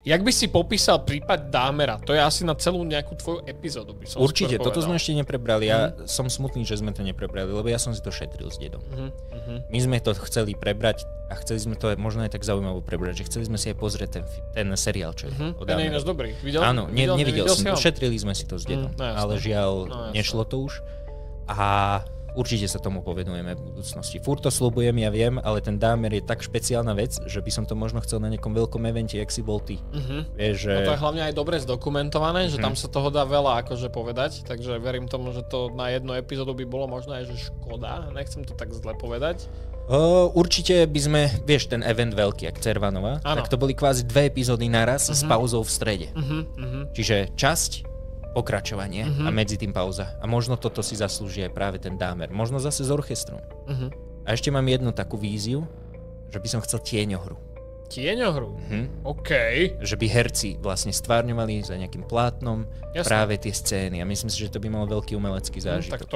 Jak by si popísal prípad Dámera? To je asi na celú nejakú tvoju epizódu, by som Určite, toto sme ešte neprebrali. Ja som smutný, že sme to neprebrali, lebo ja som si to šetril s dedom. My sme to chceli prebrať a chceli sme to možno aj tak zaujímavo prebrať, že chceli sme si aj pozrieť ten seriál, čo je o Ten je Dámerovi. ináč dobrý. Videl? Áno, nevidel som to. ho? Šetrili sme si to s dedom, ale žiaľ, nešlo to už. A určite sa tomu povenujeme v budúcnosti. Furt to sľubujem, ja viem, ale ten Dámer je tak špeciálna vec, že by som to možno chcel na nejakom veľkom evente, jak si bol ty. Vieš, že... No to je hlavne aj dobre zdokumentované, že tam sa toho dá veľa akože povedať, takže verím tomu, že to na jednu epizódu by bolo možno aj, že škoda, nechcem to tak zle povedať. Určite by sme, vieš, ten event veľký, jak Cervanova, tak to boli kvázi 2 epizódy naraz s pauzou v strede. Čiže časť, pokračovanie a medzi tým pauza. A možno toto si zaslúži aj práve ten Dámer. Možno zase s orchestrom. A ešte mám jednu takú víziu, že by som chcel tieňohru. Tieňohru? OK. Že by herci vlastne stvárňovali za nejakým plátnom práve tie scény. A myslím si, že to by malo veľký umelecký zážitok. Tak to